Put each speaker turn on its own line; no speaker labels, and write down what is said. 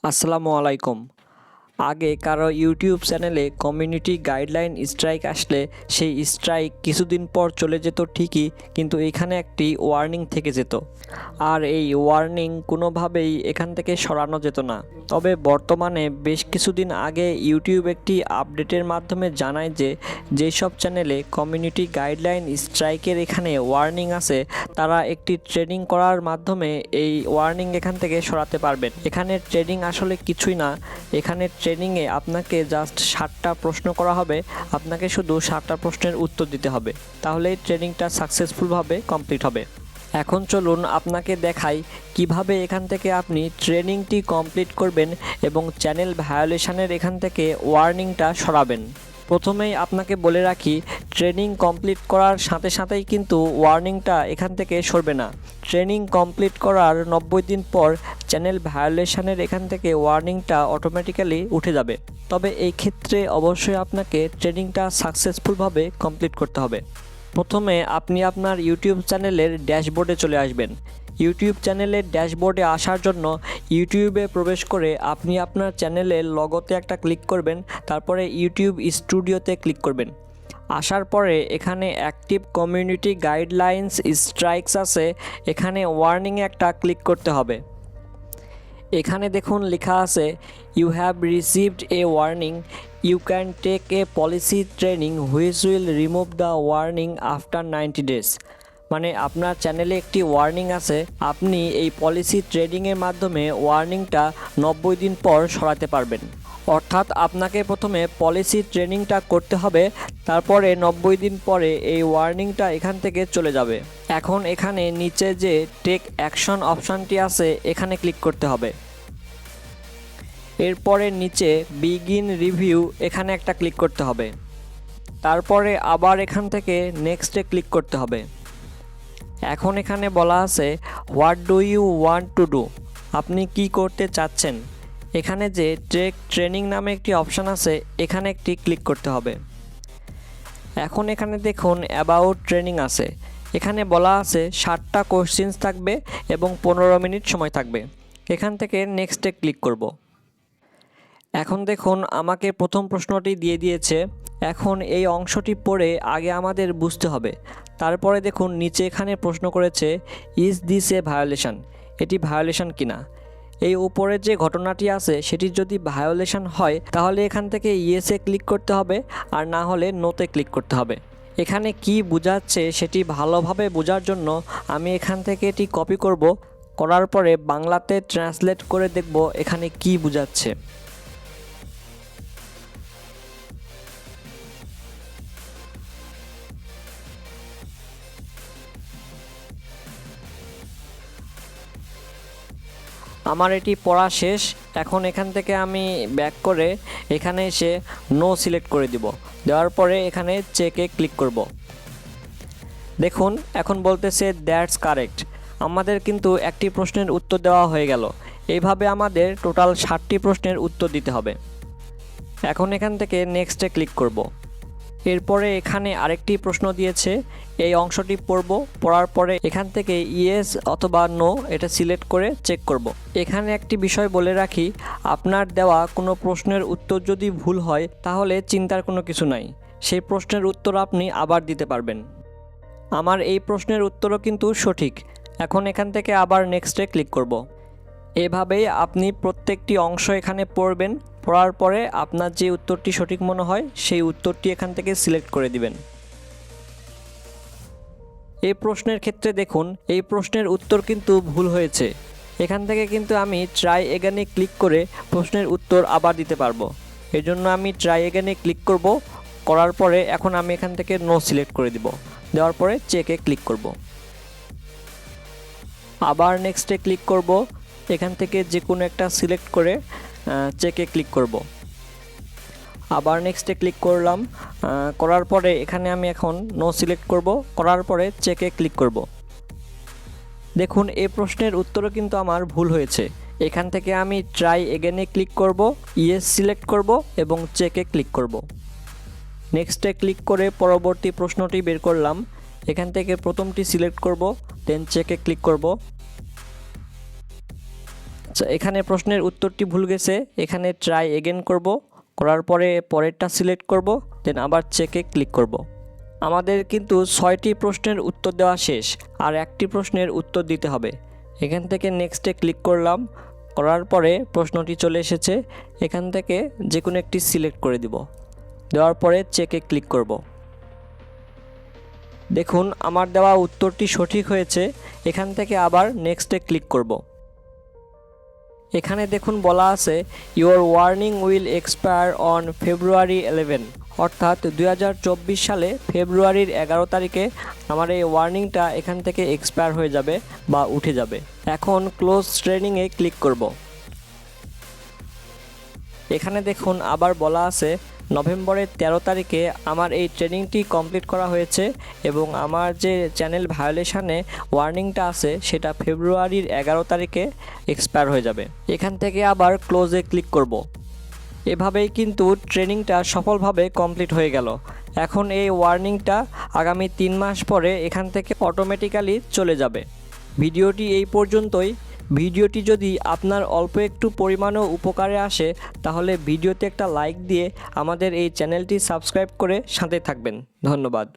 আসসালামু আলাইকুম। আগে কারো ইউটিউব চ্যানেলে কমিউনিটি গাইডলাইন স্ট্রাইক আসলে সেই স্ট্রাইক কিছুদিন পর চলে যেত ঠিকই, কিন্তু এখানে একটি ওয়ার্নিং থেকে যেত। আর এই ওয়ার্নিং কোনোভাবেই এখান থেকে সরানো যেত না। তবে বর্তমানে বেশ কিছুদিন আগে ইউটিউব একটি আপডেটের মাধ্যমে জানায় যে যেসব চ্যানেলে কমিউনিটি গাইডলাইন স্ট্রাইকের এখানে ওয়ার্নিং আছে তারা একটি ট্রেনিং করার মাধ্যমে এই ওয়ার্নিং এখান থেকে সরাতে পারবেন। এখানে ট্রেনিং আসলে কিছুই না, এখানে ট্রেনিংয়ে আপনাকে জাস্ট 7টা প্রশ্ন করা হবে, আপনাকে শুধু 7টা প্রশ্নের উত্তর দিতে হবে, তাহলেই ট্রেনিংটা সাকসেসফুলভাবে কমপ্লিট হবে। এখন চলুন আপনাকে দেখাই কিভাবে এখান থেকে আপনি ট্রেনিংটি কমপ্লিট করবেন এবং চ্যানেল ভায়োলেশনের এখান থেকে ওয়ার্নিংটা সরাবেন। প্রথমেই আপনাকে বলে রাখি, ট্রেনিং কমপ্লিট করার সাথে সাথেই কিন্তু ওয়ার্নিংটা এখান থেকে সরবে না। ট্রেনিং কমপ্লিট করার 90 দিন পর চ্যানেল ভায়োলেশনের এখান থেকে ওয়ার্নিংটা অটোমেটিক্যালি উঠে যাবে। তবে এই ক্ষেত্রে অবশ্যই আপনাকে ট্রেনিংটা সাকসেসফুলভাবে কমপ্লিট করতে হবে। প্রথমে আপনি আপনার ইউটিউব চ্যানেলের ড্যাশবোর্ডে চলে আসবেন। ইউটিউব চ্যানেলের ড্যাশবোর্ডে আসার জন্য ইউটিউবে প্রবেশ করে আপনি আপনার চ্যানেলের লগোতে একটা ক্লিক করবেন, তারপরে ইউটিউব স্টুডিওতে ক্লিক করবেন। আসার পরে এখানে অ্যাক্টিভ কমিউনিটি গাইডলাইন্স স্ট্রাইকস আছে, এখানে ওয়ার্নিংয়ে একটা ক্লিক করতে হবে। এখানে দেখুন লেখা আছে, you have received a warning, you can take a policy training which will remove the warning after 90 days. মানে আপনার চ্যানেলে একটি ওয়ার্নিং আছে, আপনি এই পলিসি ট্রেনিংয়ের মাধ্যমে ওয়ার্নিংটা 90 দিন পর সরাতে পারবেন। অর্থাৎ আপনাকে প্রথমে পলিসি ট্রেনিংটা করতে হবে, তারপরে 90 দিন পরে এই ওয়ার্নিংটা এখান থেকে চলে যাবে। এখন এখানে নিচে যে টেক অ্যাকশন অপশানটি আছে এখানে ক্লিক করতে হবে। এরপরে নিচে বিগিন রিভিউ এখানে একটা ক্লিক করতে হবে। তারপরে আবার এখান থেকে নেক্সটে ক্লিক করতে হবে। এখন এখানে বলা আছে what do you want to do, আপনি কি করতে চাচ্ছেন। এখানে যে টেক ট্রেনিং নামে একটি অপশান আছে এখানে একটি ক্লিক করতে হবে। এখন এখানে দেখুন অ্যাবাউট ট্রেনিং আছে, এখানে বলা আছে 7টা কোশ্চেন্স থাকবে এবং 15 মিনিট সময় থাকবে। এখান থেকে নেক্সটে ক্লিক করব। এখন দেখুন আমাকে প্রথম প্রশ্নটি দিয়ে দিয়েছে। এখন এই অংশটি পড়ে আগে আমাদের বুঝতে হবে। তারপরে দেখুন নিচে এখানে প্রশ্ন করেছে, ইজ দিস এ ভায়োলেশন, এটি ভায়োলেশন কিনা। এই উপরে যে ঘটনাটি আছে সেটি যদি ভায়োলেশন হয় তাহলে এখান থেকে ইয়েসে ক্লিক করতে হবে, আর না হলে নোতে ক্লিক করতে হবে। এখানে কি বোঝাচ্ছে সেটি ভালোভাবে বোঝার জন্য আমি এখান থেকে এটি কপি করব, করার পরে বাংলাতে ট্রান্সলেট করে দেখব এখানে কি বোঝাচ্ছে। আমার এটি পড়া শেষ। এখন এখান থেকে আমি ব্যাক করে এখানে এসে নো সিলেক্ট করে দিব। দেওয়ার পরে এখানে চেকে ক্লিক করব। দেখুন এখন বলতেছে দ্যাটস কারেক্ট, আমাদের কিন্তু একটি প্রশ্নের উত্তর দেওয়া হয়ে গেল। এইভাবে আমাদের টোটাল 7টি প্রশ্নের উত্তর দিতে হবে। এখন এখান থেকে নেক্সটে ক্লিক করব। এরপরে এখানে আরেকটি প্রশ্ন দিয়েছে, এই অংশটি পড়ব, পড়ার পরে এখান থেকে ইয়েস অথবা নো এটা সিলেক্ট করে চেক করব। এখানে একটি বিষয় বলে রাখি, আপনার দেওয়া কোনো প্রশ্নের উত্তর যদি ভুল হয় তাহলে চিন্তার কোনো কিছু নাই, সেই প্রশ্নের উত্তর আপনি আবার দিতে পারবেন। আমার এই প্রশ্নের উত্তরও কিন্তু সঠিক। এখন এখান থেকে আবার নেক্সটে ক্লিক করব। এভাবেই আপনি প্রত্যেকটি অংশ এখানে পড়বেন, পড়ার পরে আপনার যে উত্তরটি সঠিক মনে হয় সেই উত্তরটি এখান থেকে সিলেক্ট করে দিবেন। এই প্রশ্নের ক্ষেত্রে দেখুন এই প্রশ্নের উত্তর কিন্তু ভুল হয়েছে। এখান থেকে কিন্তু আমি ট্রাই এগেনে ক্লিক করে প্রশ্নের উত্তর আবার দিতে পারবো। এই জন্য আমি ট্রাই এগেনে ক্লিক করব, করার পরে এখন আমি এখান থেকে নো সিলেক্ট করে দিব। দেওয়ার পরে চেকে ক্লিক করব। আবার নেক্সটে ক্লিক করব, এখান থেকে যে কোনো একটা সিলেক্ট করে চেকে ক্লিক করব। আবার নেক্সটে ক্লিক করলাম, করার পরে এখানে আমি এখন নো সিলেক্ট করব, করার পরে চেকে ক্লিক করব। দেখুন এই প্রশ্নের উত্তরও কিন্তু আমার ভুল হয়েছে। এখান থেকে আমি ট্রাই এগেনে ক্লিক করব, ইয়েস সিলেক্ট করব এবং চেকে ক্লিক করব। নেক্সটে ক্লিক করে পরবর্তী প্রশ্নটি বের করলাম। এখান থেকে প্রথমটি সিলেক্ট করব, দেন চেকে ক্লিক করব। আচ্ছা, এখানে প্রশ্নের উত্তরটি ভুল গেছে। এখানে ট্রাই এগেন করব, করার পরে পরেরটা সিলেক্ট করব, দেন আবার চেকে ক্লিক করব। আমাদের কিন্তু 6টি প্রশ্নের উত্তর দেওয়া শেষ, আর একটি প্রশ্নের উত্তর দিতে হবে। এখান থেকে নেক্সটে ক্লিক করলাম, করার পরে প্রশ্নটি চলে এসেছে। এখান থেকে যে কোনো একটি সিলেক্ট করে দিব, দেওয়ার পরে চেকে ক্লিক করব। দেখুন আমার দেওয়া উত্তরটি সঠিক হয়েছে। এখান থেকে আবার নেক্সটে ক্লিক করব। এখানে দেখুন বলা আছে your warning will expire on February 11, অর্থাৎ 2024 সালে ফেব্রুয়ারির 11 তারিখে আমার এই ওয়ার্নিংটা এখান থেকে এক্সপায়ার হয়ে যাবে বা উঠে যাবে। এখন ক্লোজ ট্রেনিংয়ে ক্লিক করব। এখানে দেখুন আবার বলা আছে নভেম্বরের 13 তারিখে আমার এই ট্রেনিংটি কমপ্লিট করা হয়েছে এবং আমার যে চ্যানেল ভায়োলেশনে ওয়ার্নিংটা আছে সেটা ফেব্রুয়ারির 11 তারিখে এক্সপায়ার হয়ে যাবে। এখান থেকে আবার ক্লোজে ক্লিক করব। এভাবেই কিন্তু ট্রেনিংটা সফলভাবে কমপ্লিট হয়ে গেল। এখন এই ওয়ার্নিংটা আগামী 3 মাস পরে এখান থেকে অটোমেটিক্যালি চলে যাবে। ভিডিওটি এই পর্যন্তই। ভিডিওটি যদি আপনার অল্প একটু পরিমাণেও উপকারে আসে তাহলে ভিডিওতে একটা লাইক দিয়ে আমাদের এই চ্যানেলটি সাবস্ক্রাইব করে সাথে থাকবেন। ধন্যবাদ।